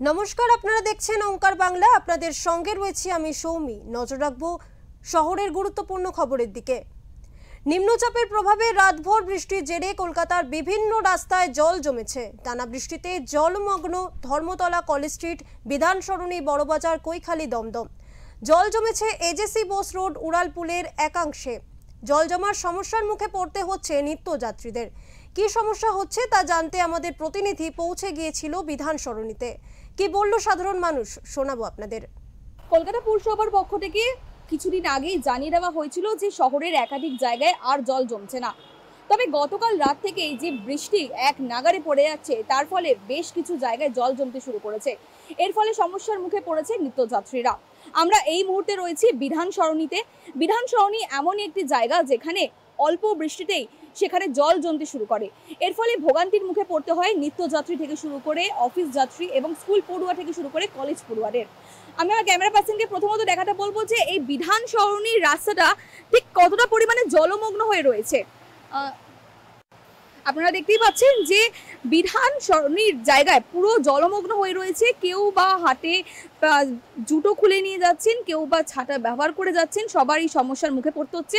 নমস্কার, আপনারা দেখছেন ওঙ্কার বাংলা। আপনাদের সঙ্গে রয়েছি আমি সৌমি। নজর রাখবো শহরের গুরুত্বপূর্ণ খবরের দিকে। নিম্নচাপের প্রভাবে রাতভর বৃষ্টির জেরে কলকাতার বিভিন্ন রাস্তায় জল জমেছে। টানা বৃষ্টিতে জলমগ্ন ধর্মতলা, কলেজ স্ট্রিট, বিধান সরণি, বড়বাজার, কৈখালি, দমদম। জল জমেছে এজেসি বোস রোড, উড়ালপুলের একাংশে। জল জমার সমস্যার মুখে পড়তে হচ্ছে নিত্যযাত্রীদের। কি সমস্যা হচ্ছে তা জানতে আমাদের প্রতিনিধি পৌঁছে গিয়েছিল বিধান সরণিতে। কি বলল সাধারণ মানুষ, শোনাবো আপনাদের। কলকাতা পুরসভার পক্ষ থেকে কিছুদিন আগেই জানিয়ে দেওয়া হয়েছিল যে শহরের একাধিক জায়গায় আর জল জমছে না। তবে গতকাল রাত থেকেই যে বৃষ্টি এক নাগাড়ে পড়ে যাচ্ছে, তার ফলে বেশ কিছু জায়গায় জল জমতে শুরু করেছে। এর ফলে সমস্যার মুখে পড়েছে নিত্যযাত্রীরা। আমরা এই মুহূর্তে রয়েছি বিধান সরণিতে। বিধান সরণি এমনই একটি জায়গা যেখানে অল্প বৃষ্টিতেই সেখানে জল জমতে শুরু করে। এর ফলে ভোগান্তির মুখে পড়তে হয় নিত্যযাত্রী থেকে শুরু করে অফিস যাত্রী এবং স্কুল পড়ুয়া থেকে শুরু করে কলেজ পড়ুয়াদের। আমি আমার ক্যামেরা পার্সনকে প্রথমত দেখাতে বলবো যে এই বিধান সরণির রাস্তাটা ঠিক কতটা পরিমাণে জলমগ্ন হয়ে রয়েছে। আপনারা দেখতেই পাচ্ছেন যে বিধান সরণির জায়গায় পুরো জলমগ্ন হয়ে রয়েছে। কেউ বা হাতে জুতো খুলে নিয়ে যাচ্ছেন, কেউ বা ছাতা ব্যবহার করে যাচ্ছেন। সবারই সমস্যার মুখে পড়তে হচ্ছে।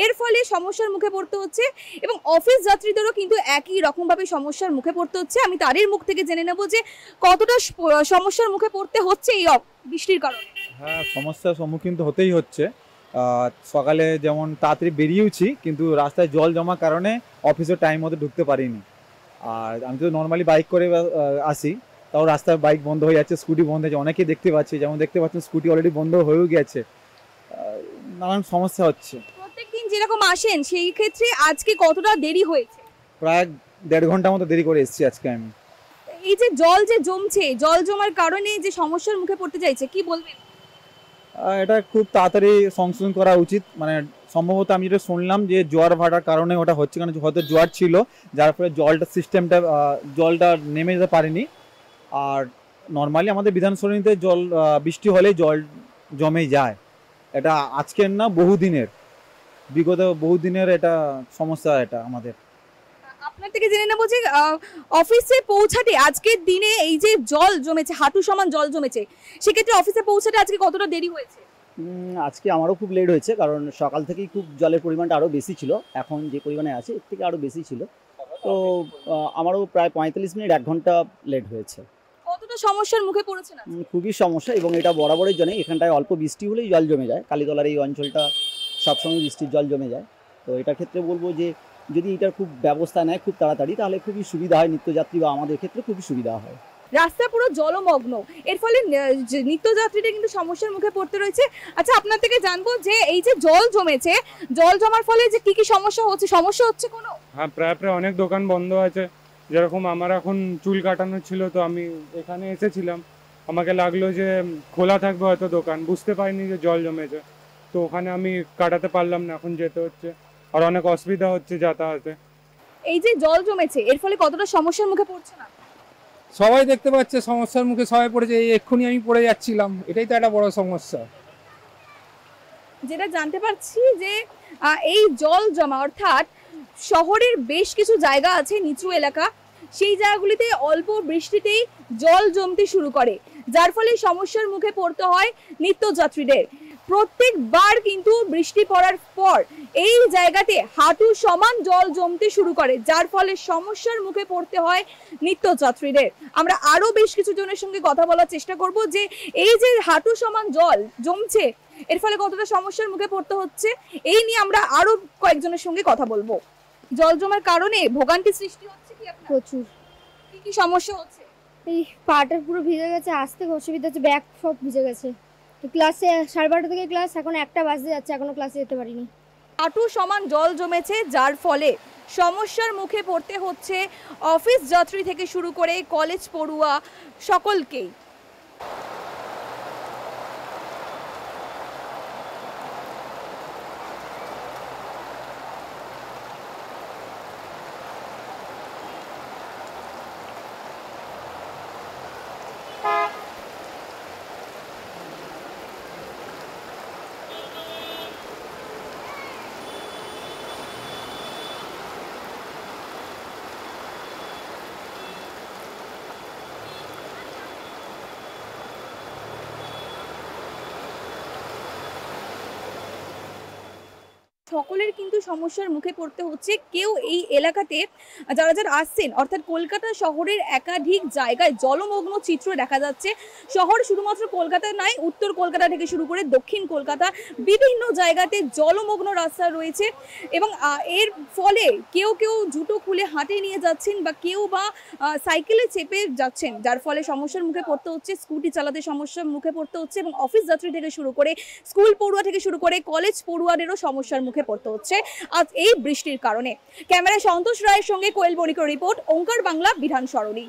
এর ফলে সমস্যার মুখে পড়তে হচ্ছে এবং অফিস যাত্রীদেরও কিন্তু একই রকমভাবে সমস্যার মুখে পড়তে হচ্ছে। আমি তাদের মুখ থেকে জেনে নেব যে কতটা সমস্যার মুখে পড়তে হচ্ছে এই বৃষ্টির কারণে। হ্যাঁ, সমস্যার সম্মুখীন তো হতেই হচ্ছে। সকালে যেমন তাড়াতাড়ি বেরিয়েওছি, কিন্তু রাস্তায় জল জমার কারণে অফিসে টাইম মতো ঢুকতে পারিনি। আর আমি তো নর্মালি বাইক করে আসি, তাও রাস্তায় বাইক বন্ধ হয়ে যাচ্ছে, স্কুটি বন্ধ হয়ে যাচ্ছে। অনেকেই দেখতে পাচ্ছি, যেমন দেখতে পাচ্ছেন স্কুটি অলরেডি বন্ধ হয়েও গেছে। নানান সমস্যা হচ্ছে। প্রত্যেকদিন যেরকম আসেন সেই ক্ষেত্রে আজকে কতটা দেরি হয়েছে? প্রায় 1.5 ঘন্টা মতো দেরি করে এসেছি আজকে আমি। এই যে জল যে জমছে, জল জমার কারণে যে সমস্যার মুখে পড়তে চাইছে, কি বলবেন? এটা খুব তাড়াতাড়ি সংশোধন করা উচিত। মানে সম্ভবত আমি যেটা শুনলাম যে জোয়ার ভাটার কারণে ওটা হচ্ছে, কারণ হয়তো জোয়ার ছিল, যার ফলে জলটা নেমে যেতে পারেনি। আর নর্মালি আমাদের বিধান সরণিতে বৃষ্টি হলে জল জমে যায়। এটা আজকের না, বিগত বহুদিনের এটা সমস্যা। এটা আমাদের আপনার থেকে জেনে নেবো যে অফিসে পৌঁছাতে আজকের দিনে এই যে জল জমেছে, হাঁটু সমান জল জমেছে, সেক্ষেত্রে অফিসে পৌঁছাতে আজকে কতটা দেরি হয়েছে? আজকে আমারও খুব লেট হয়েছে, কারণ সকাল থেকেই খুব জলের পরিমাণটা আরও বেশি ছিল। এখন যে পরিমাণে আছে এর থেকে আরও বেশি ছিল, তো আমারও প্রায় 45 মিনিট 1 ঘন্টা লেট হয়েছে। কতটা সমস্যার মুখে পড়েছে না? খুবই সমস্যা, এবং এটা বরাবরের জন্য এখানটায় অল্প বৃষ্টি হলেই জল জমে যায়। কালীতলার এই অঞ্চলটা সবসময় বৃষ্টির জল জমে যায়। তো এটার ক্ষেত্রে বলবো যে যদি এটার খুব ব্যবস্থা নেয় খুব তাড়াতাড়ি, তাহলে খুবই সুবিধা হয় নিত্যযাত্রী বা আমাদের ক্ষেত্রে খুবই সুবিধা হয়। রাস্তা পুরো জলমগ্ন, এর ফলে নিত্যযাত্রীরা কিন্তু সমস্যার মুখে পড়তে রয়েছে। আচ্ছা, আপনার থেকে জানবো যে এই যে জল জমেছে, জল জমার ফলে যে কি কি সমস্যা হচ্ছে কোনো? হ্যাঁ, প্রায় অনেক দোকান বন্ধ আছে। যেরকম আমার এখন চুল কাটানো ছিল, তো আমি এখানে এসেছিলাম, আমাকে লাগলো যে খোলা থাকবে হয়তো দোকান, বুঝতে পারিনি যে জল জমেছে, তো ওখানে আমি কাটাতে পারলাম না, এখন যেতে হচ্ছে। আর অনেক অসুবিধা হচ্ছে যাতায়াতে। এই যে জল জমেছে, এর ফলে কতটা সমস্যার মুখে পড়ছে না? সবাই দেখতে পাচ্ছে সমস্যার মুখে সবাই পড়েছে। এক্ষুনি আমি পড়ে যাচ্ছিলাম, এটাই তো একটা বড় সমস্যা। যেটা জানতে পারছি যে এই জল জমা, অর্থাৎ শহরের বেশ কিছু জায়গা আছে নিচু এলাকা, সেই জায়গাগুলিতে অল্প বৃষ্টিতেই জল জমতে শুরু করে, যার ফলে সমস্যার মুখে পড়তে হয় নিত্যযাত্রীদের। প্রত্যেকবার কিন্তু বৃষ্টি পড়ার পর এই জায়গাতে হাঁটু সমান জল জমতে শুরু করে, যার ফলে সমস্যার মুখে পড়তে হয় নিত্যযাত্রীদের। আমরা আরো বেশ কিছু জনের সঙ্গে কথা বলার চেষ্টা করব যে এই যে হাঁটু সমান জল জমছে, এর ফলে কতটা সমস্যার মুখে পড়তে হচ্ছে, এই নিয়ে আমরা আরো কয়েকজনের সঙ্গে কথা বলবো। জল জমার কারণে ভোগান্তি সৃষ্টি হচ্ছে কি আপনার? প্রচুর। কি কি সমস্যা হচ্ছে? এই পাটা পুরো ভিজে গেছে, আসতে অসুবিধা হচ্ছে, ব্যাগ সব ভিজে গেছে। ক্লাসে 12:30 থেকে ক্লাস, এখন 1টা বাজতে যাচ্ছে, এখনো ক্লাসে যেতে পারিনি। হাঁটু সমান জল জমেছে, যার ফলে সমস্যার মুখে পড়তে হচ্ছে অফিস যাত্রী থেকে শুরু করে কলেজ পড়ুয়া সকলকেই। সকলের কিন্তু সমস্যার মুখে পড়তে হচ্ছে। কেউ এই এলাকাতে যারা যারা আসছেন, অর্থাৎ কলকাতা শহরের একাধিক জায়গায় জলমগ্ন চিত্র দেখা যাচ্ছে। শহর শুধুমাত্র কলকাতা নয়, উত্তর কলকাতা থেকে শুরু করে দক্ষিণ কলকাতা বিভিন্ন জায়গাতে জলমগ্ন রাস্তা রয়েছে এবং এর ফলে কেউ কেউ জুতো খুলে হাঁটে নিয়ে যাচ্ছেন বা কেউ বা সাইকেলে চেপে যাচ্ছেন, যার ফলে সমস্যার মুখে পড়তে হচ্ছে। স্কুটি চালাতে সমস্যার মুখে পড়তে হচ্ছে এবং অফিস যাত্রী থেকে শুরু করে স্কুল পড়ুয়া থেকে শুরু করে কলেজ পড়ুয়াদেরও সমস্যার মুখে পড়তে হচ্ছে আজ এই বৃষ্টির কারণে। ক্যামেরায় সন্তোষ রায়ের সঙ্গে কোয়েল বণিকের রিপোর্ট, ওঙ্কার বাংলা, বিধান সরণি।